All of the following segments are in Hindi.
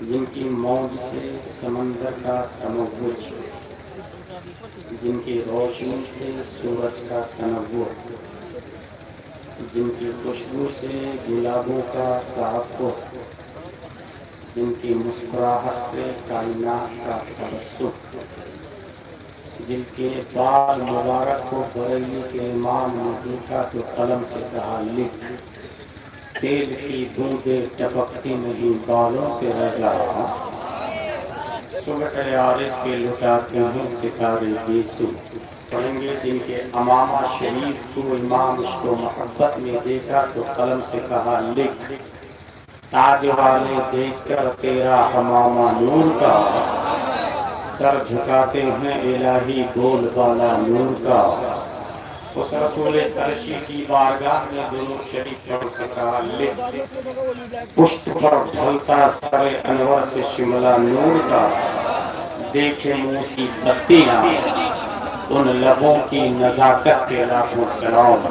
जिनकी मौज से समंदर का तमव्वुज, जिनकी रोशनी से सूरज का तनव्वुर, जिनकी खुशबू से गुलाबों का तहफ़्फ़ुज़, जिनकी मुस्कुराहट से कायनात का तबस्सुम, जिनके बाल मुबारक को बरेली के इमाम ने देखा तो कलम से कहा लिख, तेल की बूंदें टपकती नहीं बालों से रह जाओ, सुबह आरिस के लुटाते हैं सितारे बेसु। पढ़ेंगे जिनके अमामा शरीफ को इमाम इसको मोहब्बत में देखा तो कलम से कहा लिख, ताज वाले देखकर तेरा अमामा नूर का, सर झुकाते हैं इलाही बोल वाला नूर का। उस रसूल तरशी की बारगाह में दुरूद शरीफ पढ़ सका लिख, पुष्ट पर ढलता सर अनवर से शिमला नूर का, देखे मूसी बत्तियां उन लबों की नजाकत के लाखों सलाम।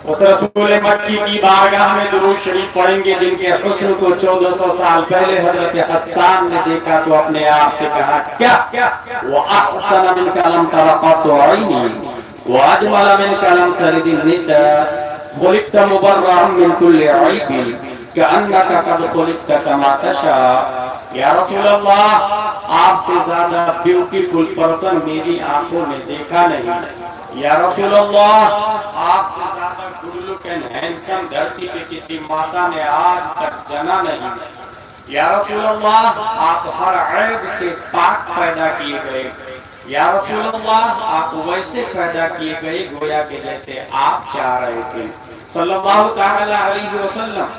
उस रसूल मक्की की बारगाह में दुरूद शरीफ पढ़ेंगे जिनके हुस्न को 1400 साल पहले हजरत हस्सान ने देखा तो अपने आप से कहा क्या वो अहसन मिन कलम तरक़त ऐनी व अजमल मिन कलम तरिदिन निसा खुलिक़त मुबर्रअन मिन कुल्लि ऐबिन कअन्नका क़द खुलिक़त कमा तशा। या रसूल अल्लाह, आपसे ज्यादा ब्यूटीफुल पर्सन मेरी आंखों ने देखा नहीं। या रसूल अल्लाह, आपसे ज्यादा गुड लुक एंड हैंडसम धरती पे किसी माता ने आज तक जना नहीं। या रसूल अल्लाह, आप हर ऐब से पाक पैदा किए गए। या रसूल अल्लाह, आप वैसे पैदा किए गए गोया के जैसे आप चाह रहे थे। सल्लल्लाहु तआला अलैहि वसल्लम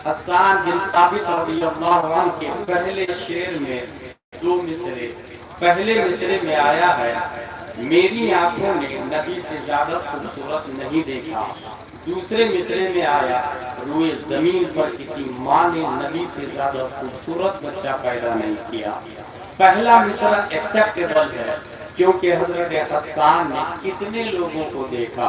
हस्सान बिन साबित रज़ियल्लाहु अन्हु के पहले शेर में दो मिसरे, पहले मिसरे में आया है, मेरी आंखों ने नबी से ज्यादा खूबसूरत नहीं देखा। दूसरे मिसरे में आया, रुए जमीन पर किसी माँ ने नबी से ज्यादा खूबसूरत बच्चा पैदा नहीं किया। पहला मिसरा एक्सेप्टेबल है क्योंकि हजरत हस्सान ने कितने लोगों को देखा।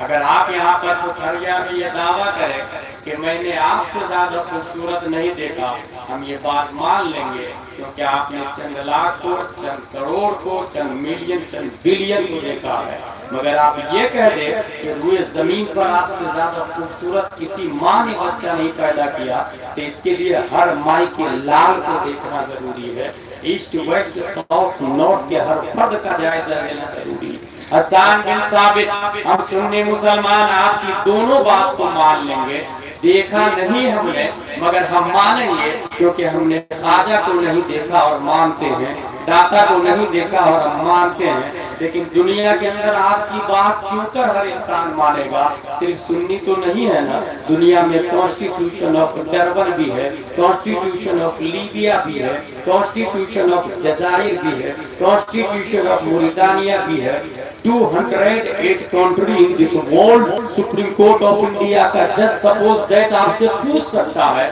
अगर आप यहाँ पर बुखारिया में ये दावा करें कि मैंने आपसे ज्यादा खूबसूरत नहीं देखा, हम ये बात मान लेंगे क्योंकि आपने चंद लाख को, चंद करोड़ को, चंद मिलियन, चंद बिलियन को देखा है। मगर आप ये कह दे कि रुए जमीन पर आपसे ज्यादा खूबसूरत किसी माँ ने बच्चा नहीं पैदा किया, तो इसके लिए हर माई के लाल को देखना जरूरी है। ईस्ट वेस्ट साउथ नॉर्थ के हर फर्द का जायजा लेना जरूरी है। हस्सान बिन साबित, हम सुन्नी मुसलमान आपकी दोनों बात को मान लेंगे। देखा नहीं हमने मगर हम मानेंगे क्योंकि हमने ख्वाजा को नहीं देखा और मानते हैं, दाता को नहीं देखा और हम मानते हैं। लेकिन दुनिया के अंदर आपकी बात क्यों कर हर इंसान मानेगा? सिर्फ सुन्नी तो नहीं है ना, दुनिया में कॉन्स्टिट्यूशन ऑफ डरबन भी है, कॉन्स्टिट्यूशन ऑफ लीबिया भी है, कॉन्स्टिट्यूशन ऑफ जजायर भी है, कॉन्स्टिट्यूशन ऑफ मोरिटानिया भी है। 208 country in this world. Supreme court of India का जज सपोज दैट आपसे पूछ सकता है,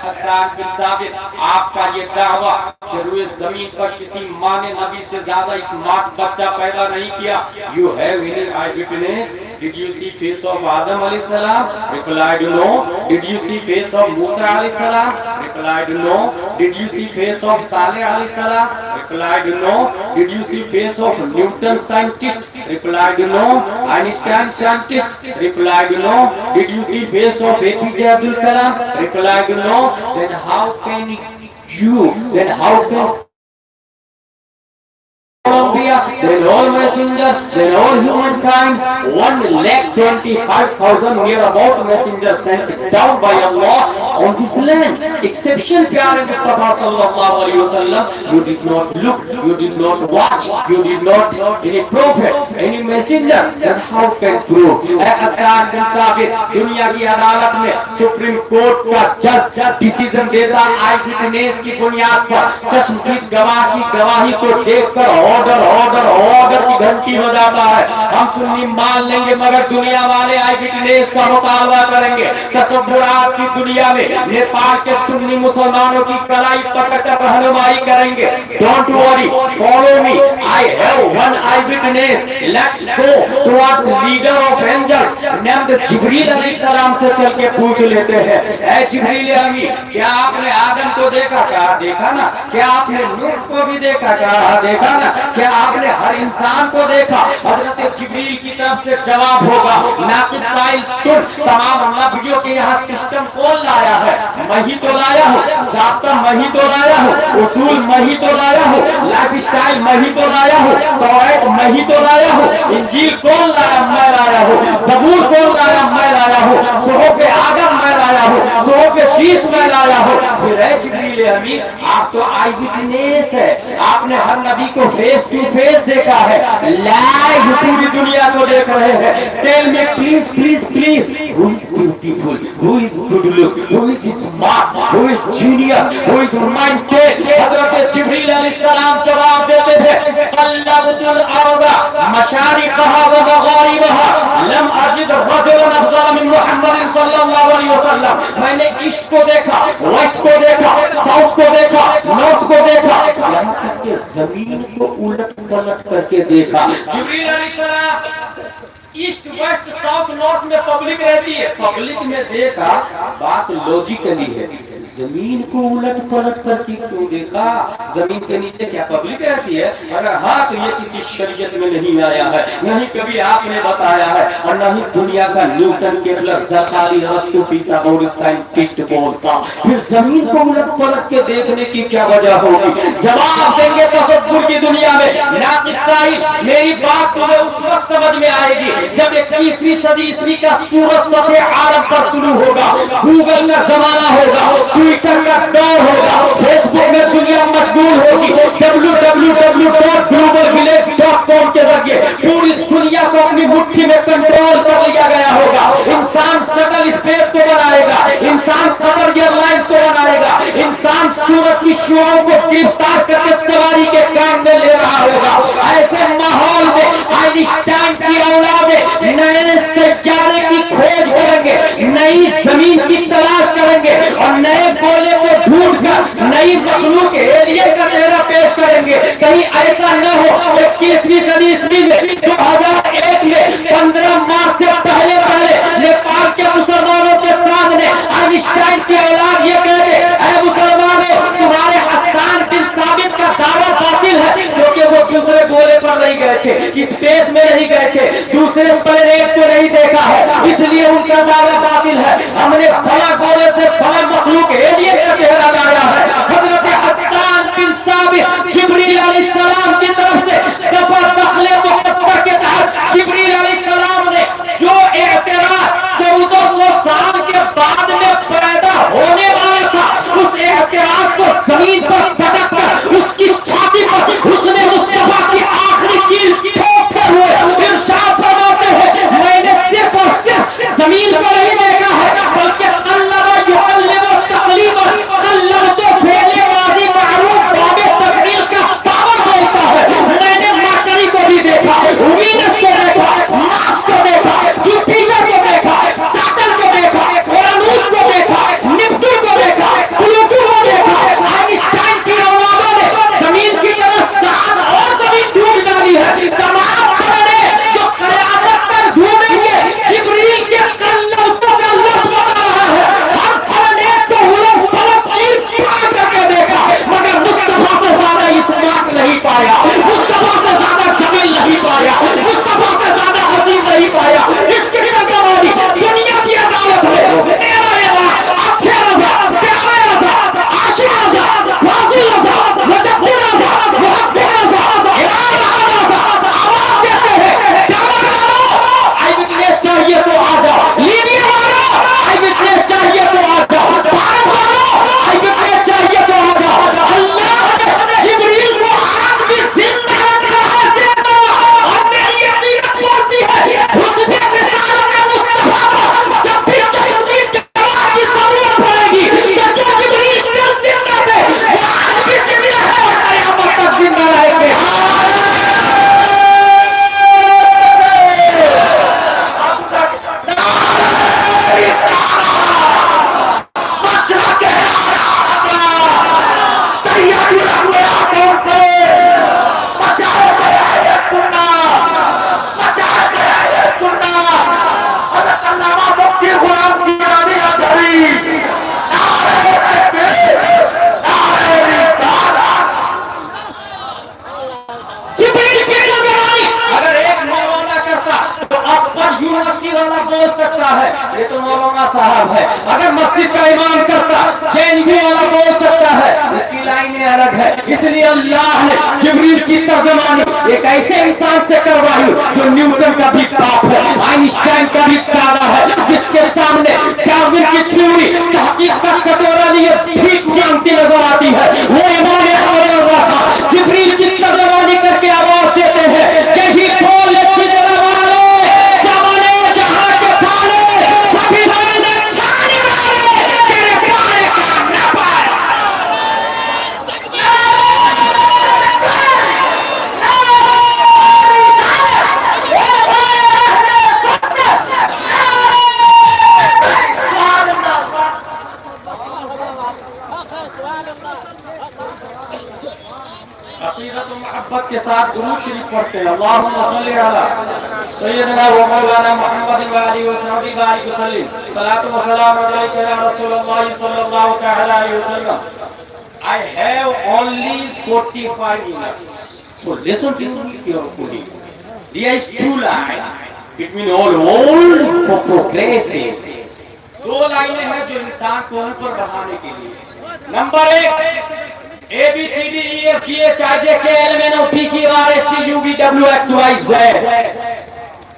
हस्सान बिन साबित, आपका ये दावा कि रुए जमीन पर किसी माँ ने नबी से ज्यादा इस माँ बच्चा पैदा नहीं किया, you have any I witness? Did you see face of Adam alayhi salam? Replied no. Did you see face of Musa alayhi salam? Replied no. Did you see face of Saleh alayhi salam? Replied no. Did you see face of Newton scientist? Replied no. Einstein scientist? Replied no. Did you see face of APJ Abdul Kalam? Replied no. Then how can then all messenger, then all humankind, 1,25,000 near about messengers sent down by Allah on this land. Exception प्यारे मुस्तफा सल्लल्लाहु अलैहि वसल्लम, you did not look, you did not watch, you did not any prophet, any messenger, then how can prove? हस्सान बिन साबित दुनिया की अदालत में सुप्रीम कोर्ट का जज डिसीजन देता आई विटनेस की बुनियाद पर, चश्मदीद गवाह की गवाही को देखकर ऑर्डर ऑर्डर ऑर्डर की घंटी बजाता है। हम सुन्नी मान लेंगे मगर दुनिया वाले आई विटनेस का मुकाबला करेंगे। तसव्वुरात की दुनिया में नेपाल के सुन्नी मुसलमानों की कलाई पकड़कर रहनुमाई करेंगे। Don't worry, follow me, I have one eyewitness, let's go towards leader of angels named जिब्रील अलैहिस्सलाम से चल के पूछ लेते हैं, ऐ जिब्रील अमीन, क्या आपने आदम को देखा था? क्या देखा ना? क्या आपने नूह को भी देखा? क्या देखा ना? क्या आपने हर इंसान को देखा? हजरत जिब्रील की तरफ से जवाब होगा, नाक़िस साइल सुन, तमाम नबियों के यहाँ सिस्टम कौन लाया है? मैं ही तो लाया हूँ, ज़ाब्ता मैं ही तो लाया हूँ, उसूल मैं ही तो लाया हूँ, लाइफ स्टाइल मैं ही तो लाया हूँ, तौरात मैं ही तो लाया हूँ, इंजील कौन लाया? मैं लाया हूँ, ज़बूर कौन लाया? मैं लाया हूँ, सुहूफ़ आदम मैं लाया हूँ, सुहूफ़ शीश मैं लाया हूँ। फिर है जिब्रील अमीन, आप तो आई विटनेस है, आपने हर नबी को फेस टू फेस देखा है, लाइव पूरी दुनिया को देख रहे हैं। Tell me please please please, who is beautiful, who is good look, who is smart, who is genius, who is minded? हजरत जिब्रील अलैहिस्सलाम जवाब देते थे, क़ल्लबतुल अर्दा मशारिक़हा व मग़ारिबहा लम अजिद रजुलन अफ़ज़ल मिन मुहम्मद सल्लल्लाहु अलैहि वसल्लम। मैंने ईस्ट को देखा, वेस्ट को देखा, साउथ को देखा, नॉर्थ को देखा, यहाँ तक के जमीन को उलट पलट करके देखा। जिब्रील अलैहिस्सलाम ईस्ट वेस्ट साउथ नॉर्थ में पब्लिक रहती है, पब्लिक में देखा, बात लॉजिकली है, जमीन को उलट पलट करके क्यों देखा? जमीन के नीचे क्या पब्लिक रहती है? अगर हाँ तो ये किसी शरीयत में नहीं आया है, नहीं कभी आपने बताया है, और नहीं दुनिया का न्यूटन के साइंटिस्ट बोलता। फिर जमीन को उलट पलट के देखने की क्या वजह होगी? जवाब देंगे तसव्वुर की दुनिया में। नाक़िस साहिब, मेरी बात तुम्हें उस वक्त समझ में आएगी जब 21वीं सदी ईस्वी का सूरज सतह आलम पर तुलू होगा, गूगल का जमाना होगा, ट्विटर का दौर होगा, फेसबुक में दुनिया मशगूल होगी, www.globalvillage.com के जरिए पूरी दुनिया को अपनी मुट्ठी में कंट्रोल कर लिया गया होगा। इंसान शटल स्पेस को बनाएगा, इंसान कतर एयरलाइंस को बनाएगा, इंसान सूरज की शुआओं को गिरफ्तार करके सवारी के काम में ले रहा होगा। ऐसे माहौल में आइंस्टाइन की औलादे नए सैयारे की खोज करेंगे, नई जमीन की तलाश करेंगे और नए गोले को ढूंढकर नई मखलूक एलियन का चेहरा पेश करेंगे। कहीं ऐसा न हो 21वीं सदी ईस्वी में 2001 में 15 मार्च से पहले नेपाल के मुसलमानों के सामने आइंस्टाइन की औलाद ये कह दे, ऐ मुसलमानों, तुम्हारे हसन बिन साबित का दावा बातिल है, क्योंकि वो दूसरे गोले पर नहीं गए थे, स्पेस में नहीं गए थे, दूसरे प्लेनेट को नहीं देखा है, इसलिए उनका दावा बातिल है। हमने फला गोले से फला मखलूक एलियन का चेहरा लाया है। हजरत हसन बिन साबित जिब्रील अलैहिस्सलाम की तरफ से दफा दखले मुक़द्दर के तहत जिब्रील अलैहिस्सलाम ने जो एतराज 1400 साल के बाद में पैदा होने वाला था, उस एतराज को जमीन पर पटक कर उसकी छाती पर हुस्ने मुस्तफा की आखिरी कील ठोक कर वो अलग है। इसलिए अल्लाह ने जिब्रील की तर्जमानी एक ऐसे इंसान से करवाई जो न्यूटन का भी बाप है, आइंस्टाइन का भी दादा है, जिसके सामने डार्विन की थ्योरी तहकीक का कटोरा लिए भीख मांगती नजर आती है। वो इमाम अहमद रज़ा खां जिब्रील की तर्जमानी करके आवाज देते हैं कि ही बोल सिदरा वाले जमाने जहां के थाने सभी माने छाने वाले तेरे पाए काम न पाए। मोहब्बत के साथ दुरूद शरीफ पढ़ते हैं। अल्लाहुम्मा सल्ली अला सय्यदना व मौलाना मुहम्मद व आलिहि व सहबिहि बारिक वसल्लिम। सलातु व सलाम अलैका या रसूलल्लाह सल्लल्लाहु तआला अलैहि वसल्लम। I have only 45 minutes, so listen to me carefully. There is two lines between all for progressive. दो लाइनें हैं जो इंसान को ऊपर बढ़ाने के लिए। नंबर एक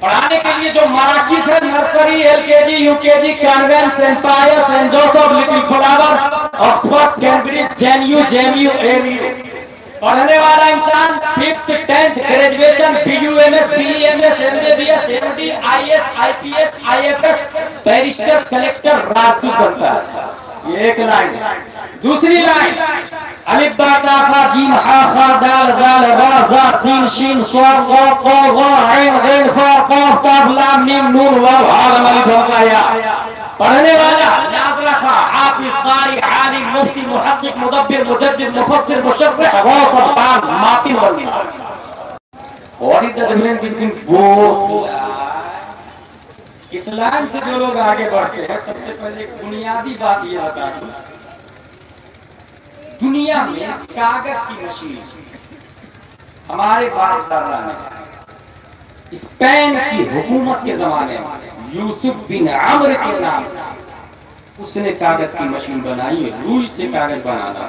पढ़ाने के लिए जो मराकिज है, nursery, LKG, UKG, convent, Saint Pius, Saint Joseph, little flower, Oxford, Cambridge, JNU, JMU, AMU। पढ़ने वाला इंसान 5th 10th graduation, BU, MS, BE, MS, MBBS, MD, IS, IPS, IFS, barrister, collector, राजदूत बनता है। ये एक लाइन। दूसरी लाइन अलिफ बा ता फा जीम हा खा दाल दाल बा जा सीन शीन स्वाद वा qa ज़ा ऐन गैन फा काफ काफ लाम मीम नून वाव हा अलिफ या। पढ़ने वाला याद रखा हाफिज, कारी, आलिम, मुफ्ती, मुहक्किक, मुदब्बिर, मुजद्दिद, मुफस्सिर, मुशर्रिह, गौस, बान, मातिन बनता। और इस difference between both इस्लाम से जो लोग आगे बढ़ते हैं, सबसे पहले बुनियादी बात यह बता दूं, दुनिया में कागज की मशीन हमारे बाप दादा ने स्पेन की हुकूमत के जमाने में यूसुफ बिन अम्र के नाम से उसने कागज की मशीन बनाई, रुई से कागज बनाना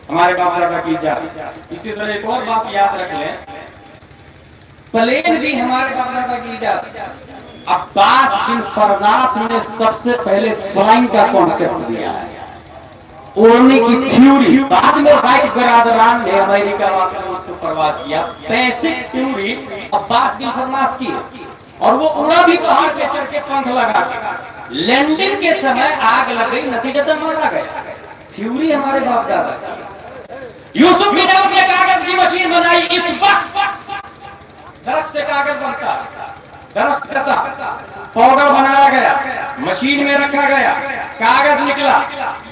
हमारे बाप दादा की इजाजत। इसी तरह एक और बात याद रख लें, प्लेन भी हमारे बाप दादा की इजाजत। अब्बास बिन फरनास ने सबसे पहले फ्लाइंग का कॉन्सेप्ट दिया है, उड़ने की थ्योरी। बाद में राइट बरादरान ने अमेरिका वाले उसको प्रवास किया। बेसिक थ्योरी अब्बास बिन फरनास की, और वो उड़ा भी पहाड़ पे चढ़ के पंख लगा के। लैंडिंग के समय आग लग गई, नतीजतन मारा गया। थ्योरी हमारे बाप दादा की। यूसुफ बिन अम्र ने कागज की मशीन बनाई। इस वक्त दरख्त से कागज बनता है, दरख्त कटा, पाउडर बनाया गया, मशीन में रखा गया, कागज निकला,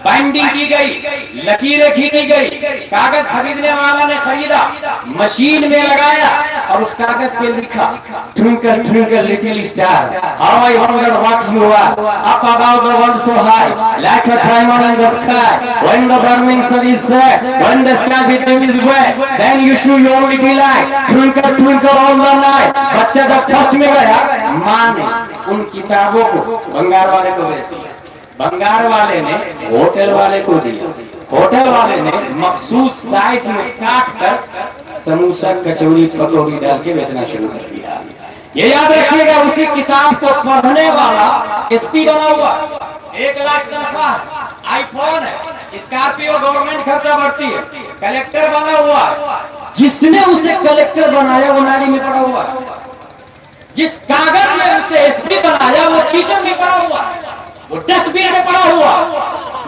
बाइंडिंग की गई, लकीरें खींची गई, कागज खरीदने वाला ने खरीदा, मशीन में लगाया और उस कागज पे लिखा twinkle twinkle little star how I wonder what you are up about the world so high like a diamond in the sky when the burning sun is set when the sky becomes is wet then you show your little light twinkle twinkle all the night. बच्चा जब फर्स्ट में गया, मां ने उन किताबों को बंगार वाले को भेज दिया, बंगार वाले ने होटल वाले को दिया, होटल वाले ने मखसूस साइज में काट कर समोसा, कचौड़ी, पकौड़ी डाल के बेचना शुरू कर दिया। ये याद रखिएगा, उसी किताब को पढ़ने वाला SP बना हुआ, 1 लाख तनख्वाह, आईफोन है, स्कॉर्पियो गवर्नमेंट खर्चा भरती है, कलेक्टर बना हुआ है। जिसने उसे कलेक्टर बनाया वो नाली में पड़ा हुआ, जिस कागज में उसे SP बनाया वो कीचड़ में पड़ा हुआ, वो डस्टबिन में पड़ा हुआ।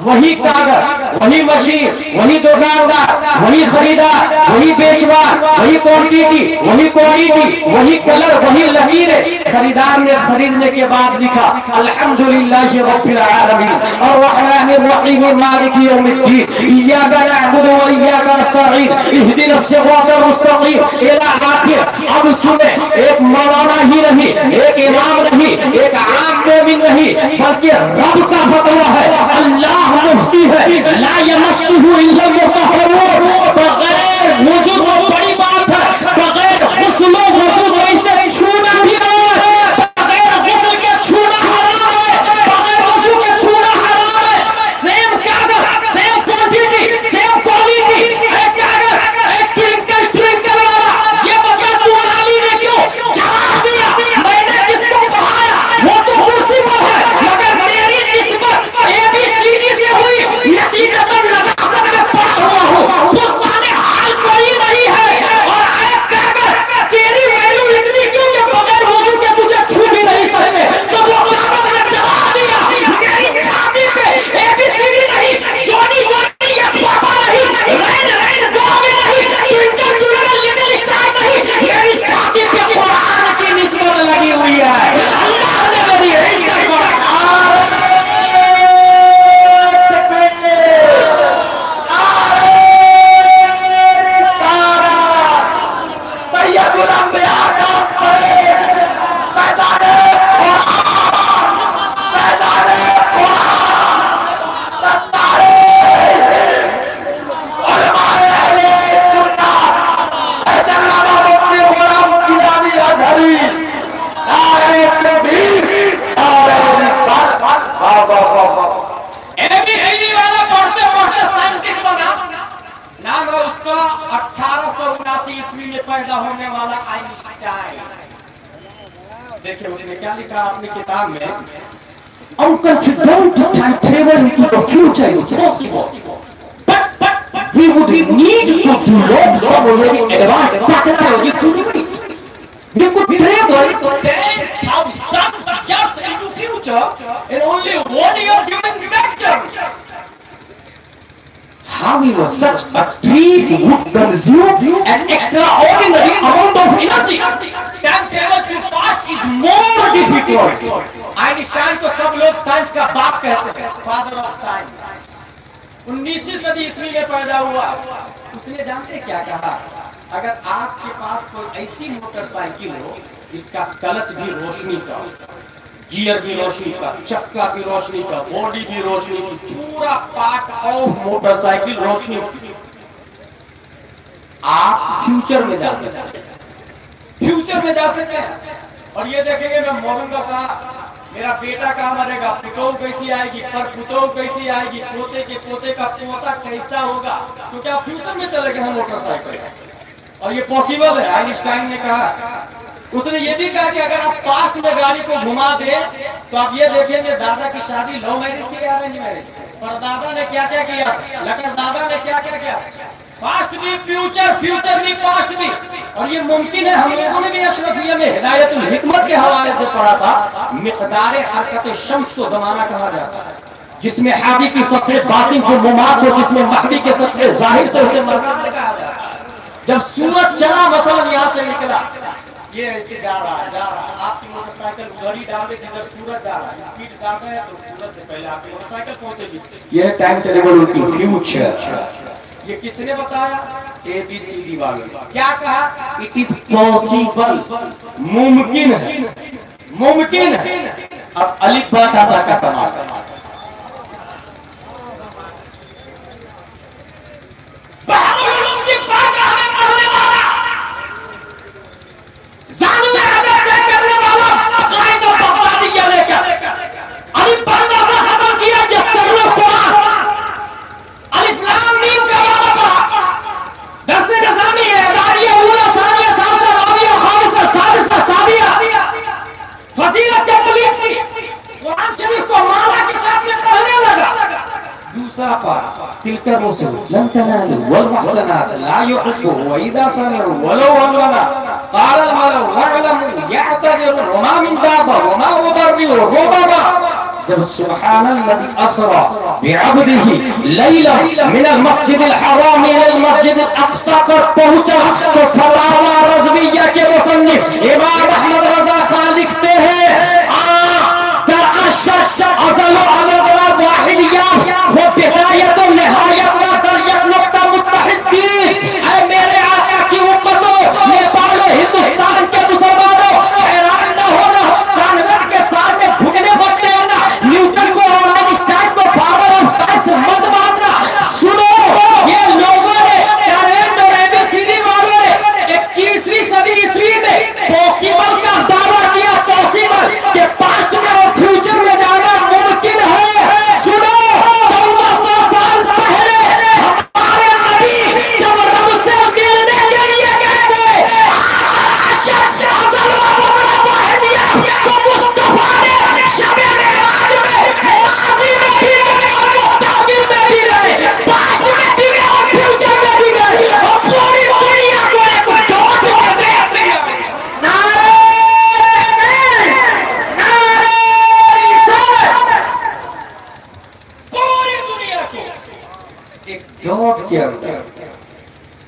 वही कागज, वही मशीन, वही दुकानदार, वही खरीदार, वही बेचवार, वही क्वांटिटी, वही क्वालिटी, वही कलर, वही लकीरें। खरीदार ने खरीदने के बाद लिखा अल्हम्दुलिल्लाहि रब्बिल आलमीन अर्रहमानिर रहीम मालिकी यौमिद्दीन इय्याका नअबुदु व इय्याका नस्तईन इहदिनस सिरातल मुस्तकीम इला आखिर। अब सुने, एक मौलाना ही नहीं, एक इमाम नहीं, एक आम मोमिन नहीं, बल्कि रब का फतवा है, अल्लाह मुफ्ती है, ला यमस्सुहु इल्ला मुतहहरून। बगैर वुजू को बड़ी बात है, बगैर गुस्ल वुजू कैसे छूना भी नहीं है, बगैर गुस्ल के छूना हराम है, बगैर वुजू के छूना हराम है। सेम कागज, सेम क्वांटिटी, सेम क्वालिटी, 1879 ईस्वी में पैदा होने वाला आइंस्टाइन, देखिए उसने क्या लिखा अपनी किताब में, unconfident and travel into the future is possible, but we would need to develop some very advanced technology to do it. We could travel 10,000 years into future in only 1 year during that journey. However, such a trip would consume an extraordinary amount of energy. Time travel to past is more difficult. Einstein को सब लोग साइंस का बाप कहते हैं, फादर ऑफ साइंस। 19वीं सदी ईस्वी में पैदा हुआ। उसने जानते क्या कहा, अगर आपके पास कोई ऐसी मोटरसाइकिल हो जिसका क्लच भी रोशनी का, गियर भी रोशनी का, चक्का भी रोशनी का, बॉडी भी रोशनी की, पूरा पार्ट ऑफ मोटरसाइकिल रोशनी की, आप फ्यूचर में जा सकते हैं। फ्यूचर में जा सकते हैं और ये देखेंगे मैं मरूंगा कहाँ, मेरा बेटा कहाँ मरेगा, पुतोह कैसी आएगी, पर पुतोह कैसी आएगी, पोते के पोते का पोता कैसा होगा, तो क्या फ्यूचर में चले गए हैं मोटरसाइकिल। और ये पॉसिबल है। आइंस्टाइन ने कहा, उसने ये भी कहा कि अगर आप पास्ट में गाड़ी को घुमा दे तो आप ये देखेंगे दादा की शादी लव मैरिज थी या अरेंज मैरिज, पर दादा ने क्या क्या किया, लेकिन दादा ने क्या क्या किया, पास्ट भी फ्यूचर, फ्यूचर भी पास्ट भी। और ये मुमकिन है, हम लोगों ने भी अशरफिया में हिदायतुल हिकमत के हवाले से पढ़ा था, मिकदारे हरकत शम्स को जमाना कहा जाता है, जिसमें हावी की सत्रे बातिन को मुमास हो, जिसमें महवी के सत्रे जाहिर से उसे मकान कहा जाता है। जब सूरज चला मसलन यहाँ से निकला, ये ऐसे जा रहा है, आपकी मोटरसाइकिल उधर ही डाले जिधर सूरज जा रहा है, स्पीड ज्यादा है तो सूरज से पहले आपकी मोटरसाइकिल पहुंचेगी। ये टाइम टेबल उनकी फ्यूचर। ये किसने बताया, ABCD वाले। क्या कहा, इट इज पॉसिबल, मुमकिन है, मुमकिन है। अब अलिफ बा ता सा का कमाल, तिलका रुसूल लन तनालू वल मुहसनात ला युहिब्बु व इदा समिउ वलौ अमना क़ाल अल मलउ नअलमु यअतदिरु व मा मिन दाबा व मा उबर्रिउ रुबमा। जब सुब्हानल्लज़ी असरा बिअब्दिही लैलन मिनल मस्जिदिल हराम इलल मस्जिदिल अक़सा पर पहुंचा तो फतावा रज़विय्या के मुसन्निफ इमाम अहमद रज़ा खान लिखते हैं, दरअसल अज़ल अमदला वाहिदिया वो बिदायत और निहायत ना दरियत नुक्ता मुत्तहिद की। ऐ मेरे आका की उम्मतों, नेपाल और हिंदुस्तान के मुसलमानों, हैरान न होना, कॉन्वेंट के सामने घुटने मत टेकना, न्यूटन को और आइंस्टाइन को फादर ऑफ साइंस मत मानना। सुनो, ये लोगों ने, कॉन्वेंट और ABCD वालों ने 21वीं सदी ईस्वी में पॉसिबल का दावा किया, पॉसिबल कि पास्ट में और फ्यूचर में जाना मुमकिन है। सुनो, 1400 साल पहले हमारे नबी जब रब से मिलने के लिए गए थे, तो मुस्तफा ने शब मेराज में माजी में भी गए और मुस्तकबिल में भी गए, पास्ट में भी गए और फ्यूचर में भी गए, और पूरी दुनिया को एक डॉट में देख लिया। नारे पूरी दुनिया को एक डॉट के अंदर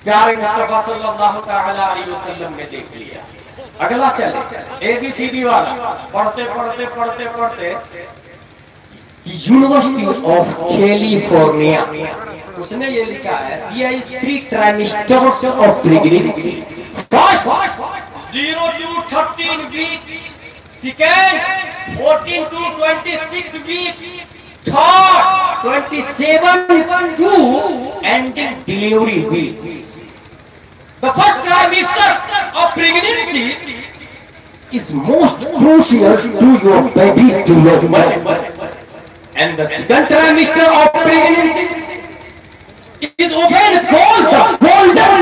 प्यारे मुस्तफा सल्लल्लाहु तआला अलैहि वसल्लम ने देख लिया। अगला चले, ABCD वाला पढ़ते पढ़ते पढ़ते पढ़ते यूनिवर्सिटी ऑफ कैलिफोर्निया, उसने ये लिखा है, ये 3 trimesters of pregnancy. First 0 to 13 weeks, second 14 to 26 weeks, third 27 to ending delivery weeks. The first trimester of pregnancy is most crucial to your baby's development, and the second trimester of pregnancy is often called the golden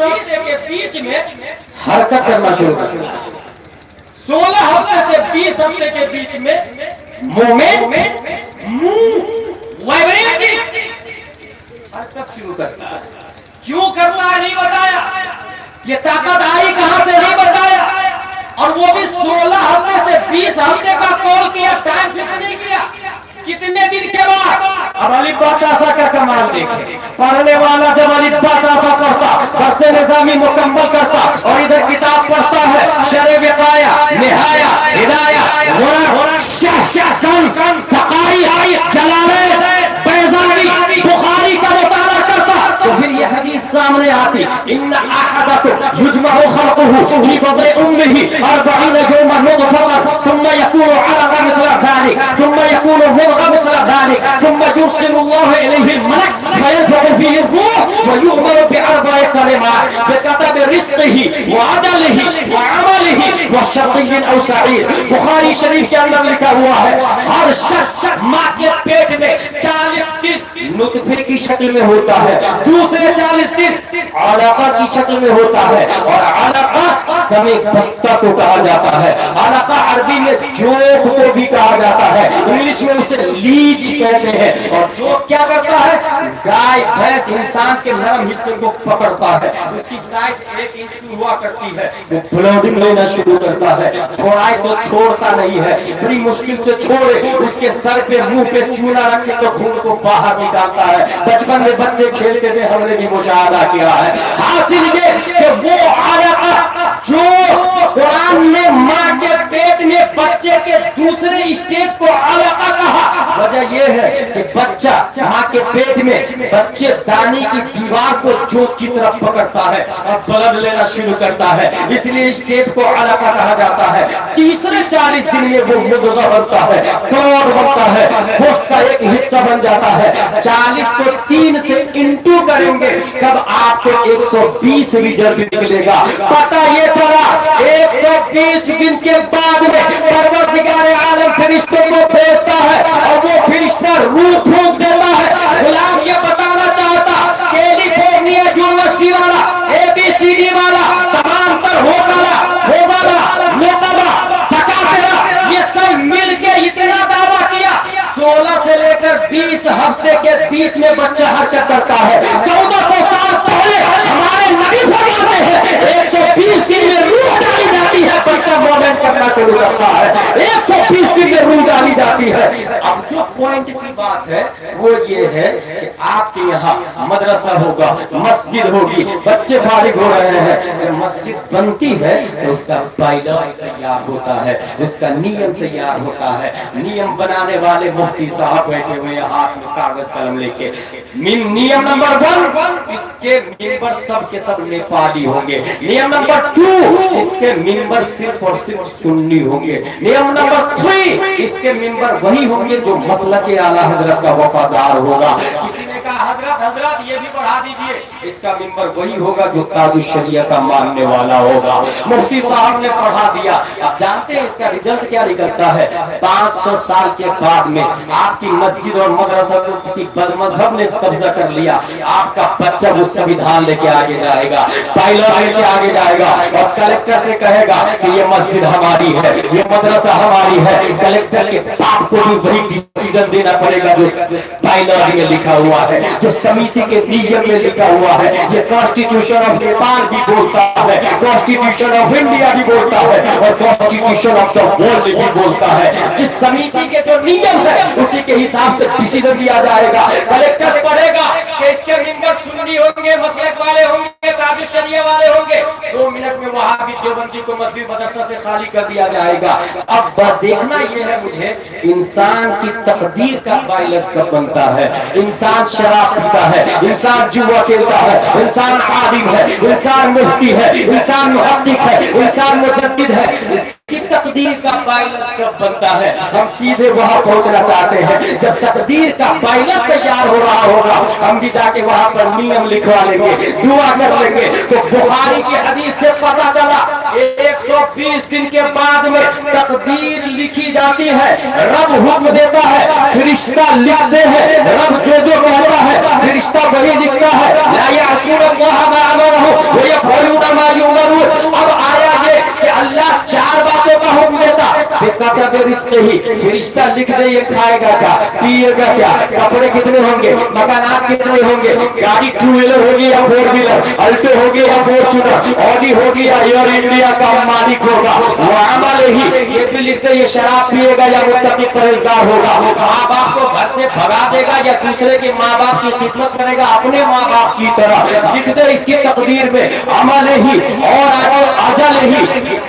हफ्ते के बीच में हरकत करना शुरू कर दिया। 16 हफ्ते से 20 हफ्ते के बीच में हरकत शुरू करता है। क्यों करता है नहीं बताया, ये ताकत आई कहां से नहीं बताया, और वो भी 16 हफ्ते से 20 हफ्ते का कॉल किया, टाइम फिक्स नहीं किया, कितने दिन के बाद। अब अली बातासा का कमाल देखें, पढ़ने वाला जब अली बातासा पढ़ता, दर्से निज़ामी मुकम्मल करता और इधर किताब पढ़ता है, शरे विकाया, निहाया, हिदाया, गुरर, शह, कंस, फकाई, जलालैन, बैज़ावी, बुखारी का मुताला करता, तो फिर ये हदीस सामने आती, इन्ना अहदकुम युजमअु खल्क़ुहु फी बत्नि उम्मिही 40 यौमन नुतफ़तन सुम्मा यकूनु अलक़न मिस्ला ज़ालिक सुम्मा यकूनु मुद्ग़atan मिस्ला ज़ालिक सुम्मा युरसिलुल्लाहु इलैहिल मलक फयनफ़ख़ु फ़ीहि रूह व यु'मरू बिअरबअि कलिमात बिकतबि रिज़्क़िही व अजलिही व अमलिही व शक़िय्यिन औ सईद। बुखारी शरीफ के अंदर लिखा हुआ है, हर शख्स मां के पेट में 40 दिन नुतफे की शक्ल में होता है, दूसरे 40 दिन अलका की शक्ल में होता है, और अलका दमे बस्ता को कहा जाता है। अलका अरबी में जोक को भी कहा जाता है, इंग्लिश में उसे लीच कहते हैं। और जोक क्या करता है, गाय भैंस इंसान के नरम हिस्से को पकड़ता है, उसकी साइज 1 इंच की हुआ करती है, वो ब्लडिंग लेना शुरू करता है, छोड़ाए तो छोड़ता नहीं है, बड़ी मुश्किल से छोड़े, उसके सर पे मुंह पे चूना रखे तो खून को बाहर निकालता है। बचपन में बच्चे खेलते थे, हमने भी मुशाहदा किया है। हासिल ये कि वो अलका जो कुरान में मां के पेट में बच्चे के दूसरे स्टेज को अलका कहा, वजह यह है कि बच्चा मां के पेट में बच्चे दानी की दीवार को जोक की तरफ पकड़ता है और ब्लड लेना शुरू करता है, इसलिए स्टेज को अलका कहा जाता है। तीसरे 40 दिन में वो मुद्गा बनता है, क्लॉट बनता है, गोश्त का एक हिस्सा बन जाता है। 40 को 3 से इंटू करेंगे तब आपको 120 रिजल्ट निकलेगा। पता ये चला 120 दिन के बाद में परवरदिगार आलम फरिश्तों को भेजता है और वो फरिश्ता रूह फूंक देता है। गुलाम ये बताना चाहता, कैलिफोर्निया यूनिवर्सिटी वाला, ABCD वाला, तमाम पर होकाला, फोजाला, लोकाबा, थकातेरा, ये सब मिलके इतना दावा किया, 16 से लेकर 20 हफ्ते के बीच में बच्चा हरकत करता है। 1400 साल पहले हमारे नबी फरमाते हैं 120 दिन में रूह डाली जाती है, बच्चा मूवमेंट करना शुरू करता है, 120 दिन में रूह डाली जाती है। अब जो पॉइंट की बात है वो ये है कि आपके यहाँ मदरसा होगा, मस्जिद होगी, बच्चे फारिग हो रहे हैं, जब मस्जिद बनती है तो उसका बायलॉज तैयार होता है, उसका नियम तैयार होता है। नियम बनाने वाले मुफ्ती साहब बैठे हुए हैं हाथ में कागज कलम लेके। नियम नंबर 1, इसके मेंबर सब के सब नेपाली होंगे। नियम नंबर 2, इसके मेंबर सिर्फ और सिर्फ सुन्नी होंगे। नियम नंबर 3, इसके मेंबर वही होंगे जो मसलक आला हजरत का वफादार होगा। किसी ने कहा हजरत ये भी बढ़ा दीजिए, इसका मेंबर वही होगा जो ताजुश शरिया का मानने वाला होगा। मुफ्ती साहब ने पढ़ा दिया। आप जानते हैं इसका रिजल्ट क्या निकलता है? 500 साल के बाद में आपकी मस्जिद और मदरसा को किसी बदमजहब ने कब्जा कर लिया, आपका बच्चा वो संविधान लेके आगे जाएगा, पायलट लेके आगे जाएगा और कलेक्टर से कहेगा कि ये मस्जिद हमारी है, ये मदरसा हमारी है। कलेक्टर के बाप को भी वही डिसीजन देना पड़ेगा जो बायलॉज में लिखा हुआ है, जो समिति के नियम में लिखा हुआ है। ये कॉन्स्टिट्यूशन ऑफ नेपाल भी बोलता है, कॉन्स्टिट्यूशन ऑफ इंडिया भी बोलता है और कॉन्स्टिट्यूशन ऑफ द वर्ल्ड भी बोलता है। जिस समिति के जो नियम है उसी के हिसाब से डिसीजन दिया जाएगा। कलेक्टर पढ़ेगा कि इसके मेंबर सुन्नी होंगे, मसलक वाले होंगे, ताजुश शरिया वाले होंगे। 2 मिनट में वहाबी देवबंदी को मस्जिद मदरसा से खाली कर दिया जाएगा। अब देखना यह है मुझे, इंसान की तकदीर का बायलस कब बनता है? इंसान शराब पीता है, इंसान जुआ खेलता है, इंसान आलिम है, इंसान मुफ्ती है, इंसान मुहक्किक है, इंसान मुजद्दिद है। इसकी तकदीर का बैलेंस कब बनता है। हम सीधे वहां पहुंचना चाहते हैं, जब तकदीर का बैलेंस तैयार हो रहा होगा हम भी जाके वहां पर नियम लिखवा लेंगे, दुआ कर लेंगे। तो बुखारी की हदीस से पता चला 120 दिन के बाद में तकदीर लिखी जाती है। रब हुक्म देता है, फरिश्ता लिखते हैं। रब जो जो कहता है फरिश्ता वही लिखता है। ला यासूनुल्लाह मा अमरहु व यफअलूना मा युमरून। अब आया ये कि अल्लाह 4 बातों का हुक्म देता, बेकदर रिस्क ही फरिश्ता लिख दे ये खाएगा क्या, पिएगा क्या, कपड़े कितने होंगे, मकानात कितने होंगे, गाड़ी 2 व्हीलर होगी या 4 व्हीलर, अल्टो होगी या फॉर्च्यूनर, ऑडी होगी या एयर इंडिया का मालिक होगा। वो अमल ही ये भी लिखते ये शराब पिएगा या मुत्तकी परहेजगार होगा, माँ बाप को घर से भगा देगा या दूसरे के माँ बाप की खिदमत करेगा अपने माँ बाप की तरह। लिखते इसकी तकदीर में अमल ही और अजल ही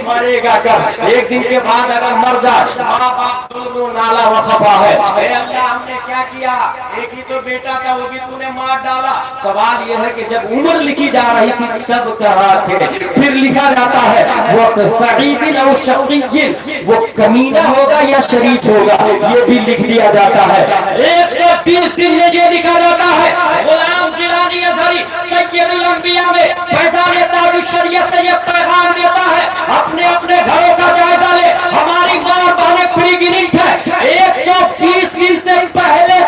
मरेगा कब। एक दिन के बाद अगर मर जाए माँ बाप दोनों नाला वखफा है। अल्लाह हमने क्या किया, एक ही तो बेटा था वो भी तूने मार डाला। सवाल यह है कि जब उम्र लिखी जा रही थी तब कहाँ थे। फिर लिखा जाता है वो सईदिन और शकीयिन, वो कमीना होगा या शरीफ होगा, ये भी लिख दिया जाता है। 120 दिन में ये लिखा जाता है। गुलाम जिलानी अज़हरी सैयदुल अंबिया में फैज़ान ताजुश शरीयत से ये पैगाम देता है, अपने अपने घरों का जायजा ले। हमारी माँ और बहनें प्रीग्नेंट है, 120 दिन से पहले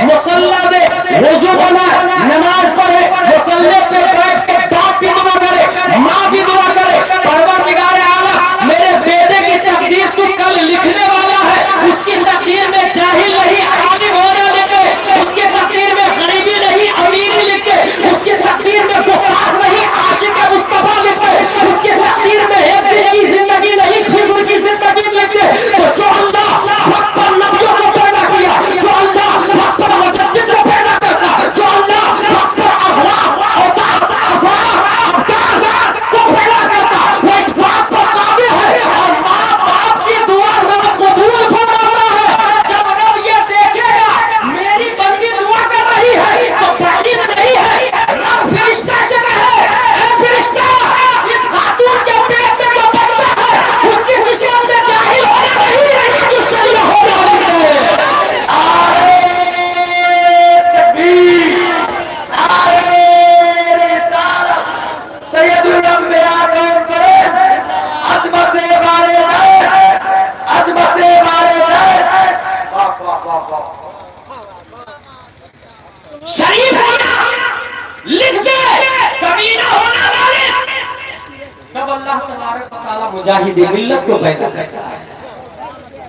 मुसल्ला दे, वुजू बनाए, नमाज पढ़े, मुसल्ले पे बैठ के बाप भी दुआ करे, माँ भी दुआ करे, परवरदिगार आलम मेरे बेटे की तकदीर तू कल लिखने वाला है। उसकी तकदीर में जाहिल नहीं आलिम होना लिखे, उसकी तकदीर में गरीबी नहीं अमीरी लिखे, उसकी तकदीर में गुस्ताख नहीं आशिक मुस्तफा लिखे, उसकी तकदीर में एक दिन की जिंदगी नहीं खिज़र की जिंदगी लिखे। तो जो अल्लाह वक्त पर नबियों को पैदा किया, जो अल्लाह वक्त पर मुजद्दिद को पैदा करता, जो अल्लाह वक्त पर अखलास को पैदा करता, वो इस बात पर काबिल है और माँ बाप की दुआ रब कबूल फरमाता है। जब रब ये देखेगा मेरी बंदी दुआ कर रही है तो बंदी नहीं है, रब फरिश्ता से कहे ऐ फरिश्ता इस खातून के पेट में जो बच्चा है उसकी किस्मत में जाहिल होना नहीं, जो शरीर होना है। शरीफ होना लिख दे, कमीना होना ना लिख। तब अल्लाह तबारक व तआला मुजाहिद मिल्लत को पैदा करता है,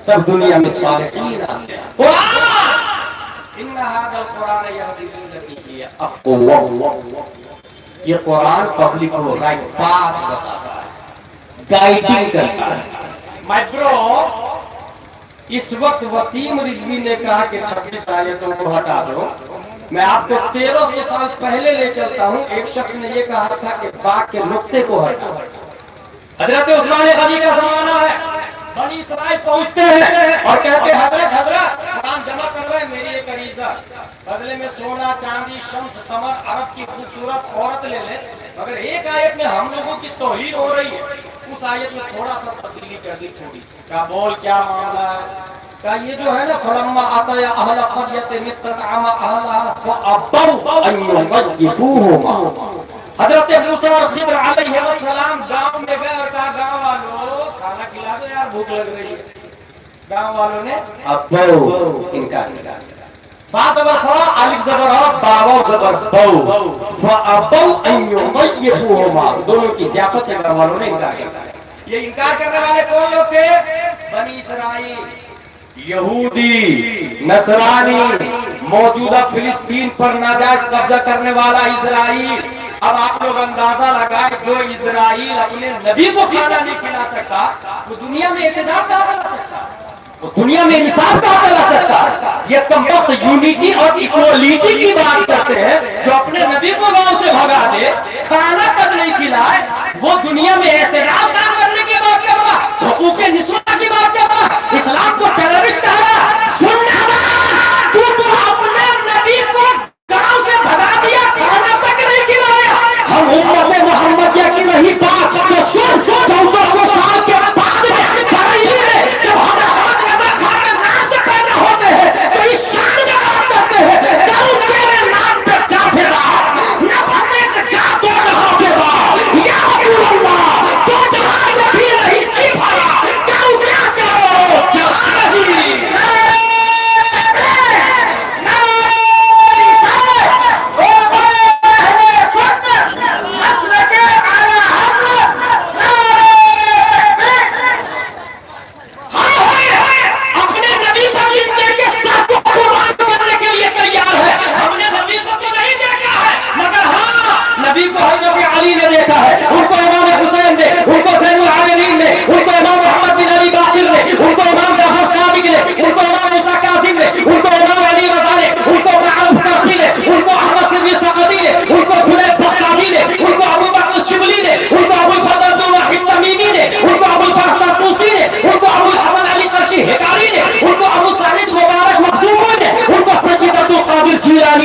तब दुनिया में सालिहीन आते हैं। कुरान इन्ना हादल कुरान यहदी लिल्लती हिय अक़वम, ये कुरान पब्लिक को राइट पाथ बताता है, गाइडिंग करता है। माय ब्रो, इस वक्त वसीम रिजवी ने कहा कि 26 आयतों को हटा दो। मैं आपको 1300 साल पहले ले चलता हूँ। एक शख्स ने यह कहा था कि बाग के नुक्ते को हटा। हजरत उस्मान गनी का जमाना है, बनी इसराइल पहुंचते हैं और कहते हैं हजरत कुरान जमा कर रहे हैं, मेरी एक अरीजा, बदले में सोना चांदी शम्स कमर अरब की खूबसूरत औरत ले ले। मगर एक आयत में हम लोगों की तौहीन हो रही है, उस आयत में थोड़ा सा तब्दीली कर दी, थोड़ी सी। क्या बोल, क्या मामला है? क्या ये जो है ना फलम्मा अतया अहल क़र्यतिन इस्ततअमा अहलहा फअबौ अन युग़य्यिफूहुमा। हजरत मूसा और खिज़र अलैहिस्सलाम गांव में गए और कहा गांव वालों खाना खिला दो यार, भूख लग रही है। गांव वालों ने अबौ इनकार किया। फा ज़बर फ़ा अलिफ ज़बर आ बा वाव ज़बर बौ फअबौ अन युग़य्यिफूहुमा, दोनों की ज़ियाफ़त से गांव वालों ने इनकार किया। ये इनकार करने वाले कौन लोग थे? बनी इसराइल, यहूदी, नसरानी, मौजूदा फिलिस्तीन पर नाजायज कब्जा करने वाला इजराइल। अब आप लोग अंदाजा लगाए, जो इजराइल अपने नबी को खाना नहीं खिला सकता तो दुनिया में इत्तेदाल कहां से ला सकता, तो दुनिया में इंसाफ कहां से ला सकता? ये कमबख्त यूनिटी और इक्वलिटी की बात करते हैं, जो अपने नबी को गांव से भगा दे, खाना तक नहीं खिलाए, वो दुनिया में इत्तेदाल काम करने की बात कर रहा, हुकूक निस्वा की बात कर रहा, इस्लाम को टेररिस्ट कह रहा। सुनना तू तो अपने नबी को गांव से भगा दिया, खाना तक नहीं खिलाया। हम उम्मत मोहम्मदिया की रही बात तो सुन, 1400 साल के बाद में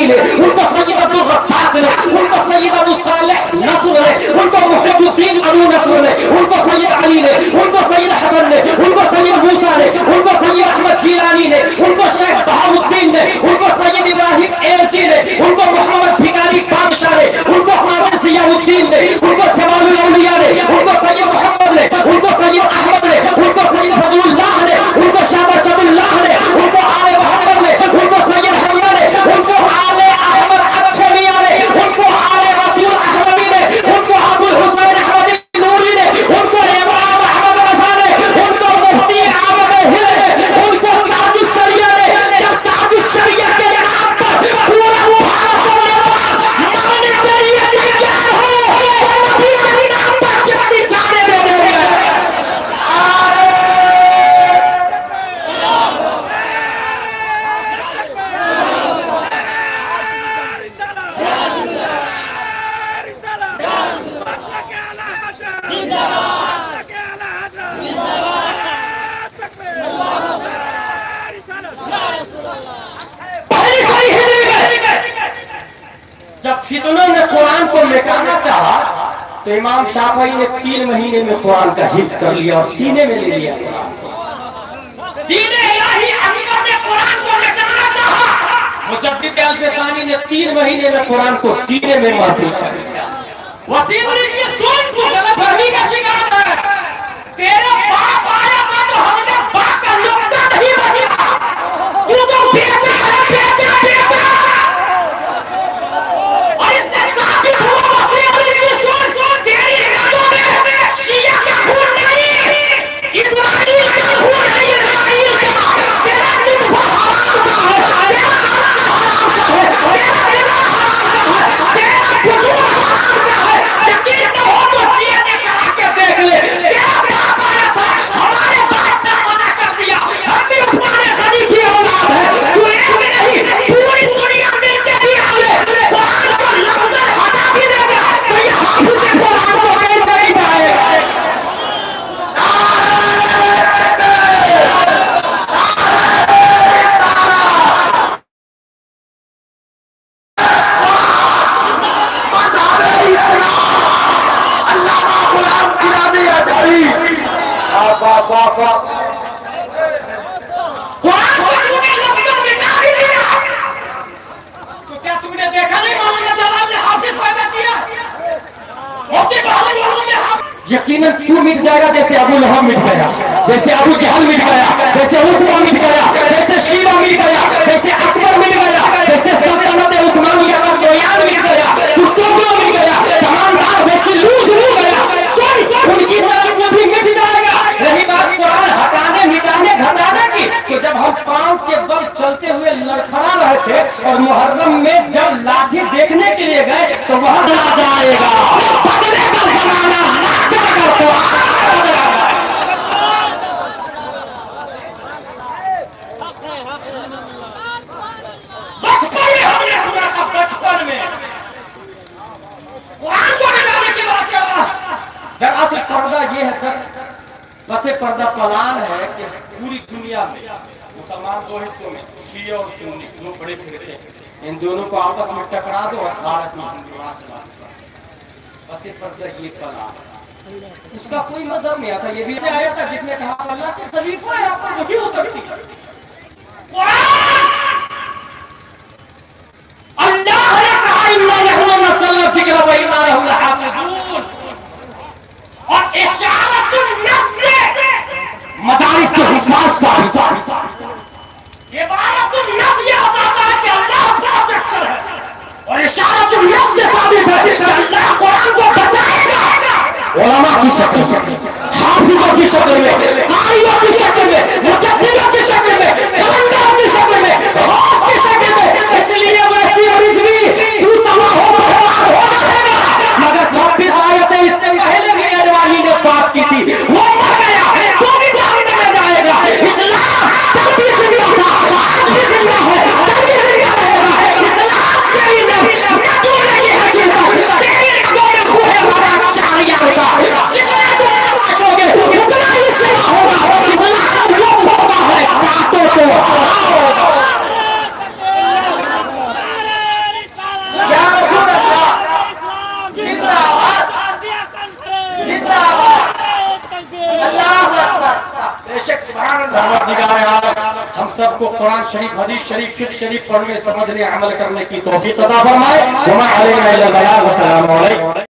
अली ने, उनको सैयद अब्दुल रज़्ज़ाक़ ने, उनको सैयद अबू सालेह नस्र ने, उनको मुहिद्दीन अबू नस्र ने, उनको सैयद अली ने, उनको सैयद हसन ने, उनको सैयद मूसा ने, उनको सैयद अहमद जिलानी ने, उनको शेख बहाउद्दीन ने, उनको सैयद इब्राहिम एलची ने, उनको मोहम्मद भिखारी बादशाह ने, उनको हमारे ज़ियाउद्दीन ने, उनको जमालुल औलिया ने, उनको सैयद मोहम्मद ने, उनको सैयद अहमद ने, उनको सैयद फजलुल्लाह ने, उनको शाह बरकतुल्लाह ने, उनको आले मोहम्मद ने, उनको सैयद हमिया ने, उनको आले अहमद अच्छे मियां ने, उनको आले रसूल अहमदी ने, उनको अबुल हुसैन अहमदी नूरी ने, उनको इमाम अहमद रज़ा ने, उनको मुफ्ती आज़म हिंद ने, उनको ताजुश शरिया ने। जब ताजुश शरिया के नाम पर पूरा भारत और नेपाल मानने के लिए तैयार हो तो नबी के नाम पर जितनी जाने दे देंगे। जब फितनों ने कुरान को मिटाना चाहा तो इमाम शाफई ने 3 महीने में कुरान का हिफ्ज कर लिया और सीने में ले लिया। दीन इलाही अकबर ने कुरान को मिटाना चाहा, मुजद्दिद अल-फ़सानी ने 3 महीने में कुरान को सीने में महफूज कर लिया। वसीम रिज़वी सुन, तू गलतफहमी का शिकार है। तेरे बाप आया था तो हमने बाप का नुक्ता नहीं बदला। तू तो बेटा है, बेटा बेटा। और इससे साबित हुआ वसीम रिज़वी सुन, तेरी रगों में शिया का खून नहीं, इस्राइल का खून है, इस्राइल का। तेरा नितफा हराम का है, तेरा रक्त हराम का है, तेरा नितफा हराम का है, तेरा वजूद हराम का है। यकीन न हो तो DNA करा के देख ले। तेरा बाप आया था, हमारे बाप ने मना कर दिया, हम भी उस्मान गनी की औलाद है। तू एक नहीं, पूरी दुनिया मिलके भी आ ले, कुरान को लफ्ज़न हटा भी देगा तो ये हाफिज़ कुरान को कैसे नहीं पाएगा। कुरान को तूने लफ्ज़न मिटा भी दिया तो क्या तुमने देखा नहीं मौलाना जलाल ने हाफिज पैदा किया, मुफ्ती बहाउल उलूम ने हाफिज। यकीनन तू मिट जाएगा जैसे अबू लहब मिट गया, जैसे अबू जहल मिट गया, जैसे उतबा मिट गया, जैसे शीबा मिट गया, जैसे अकबर मिट गया, जैसे सल्तनत उस्मानिया का बोयान मिट गया, कुतुबा मिट गया, तमामदार वेसिलूस मिट गया। सुन, उनकी तरफ वो भी मिट जाएगा। रही बात कुरान हटाने मिटाने घटाने की, तो जब हम पांव के बल चलते हुए लड़खड़ा रहे थे और मुहर्रम में जब लाठी देखने के लिए गए तो वहां चला जाएगा, बदलेगा जमाना, लाखेगा कुरान बदलेगा। बचपन में हमने सुना था, बचपन में कुरान को मिटाने की बात कर रहा। दरअसल पर्दा ये है, बस एक पर्दा प्लान है कि पूरी दुनिया में मुसलमान 2 हिस्सों में, शिया और सुन्नी, 2 बड़े फिरके हैं, इन दोनों को आपस में टकरा दो और भारत में बस एक पर्दा ये प्लान। उसका कोई मजहब नहीं आता, ये भी से आया था जिसने कहा अल्लाह के खलीफा है, आप पर वही उतरती अल्लाह ने कहा इन्ना नहनु नज़्ज़लना ज़िक्र व इन्ना लहु लहाफ़िज़ून। और इशारतुन नस्स से मदारिस के हिफाज साबित है। ये इबारतुन नस्स ये बताता है कि अल्लाह प्रोटेक्टर है, और इशारतुन नस्स से साबित है कि अल्लाह कुरान को बचाएगा। उलमा की शक्ल में, हाफिजों की शक्ल में, कारियों की शक्ल में, मुजद्दिद परवरदिगार आलम हम सबको कुरान शरीफ, हदीस शरीफ, फिक्र शरीफ पढ़ने, समझने, अमल करने की तौफीक अता फरमाए। वमा अलैना इल्ला अल बलाग। अस्सलामु अलैकुम।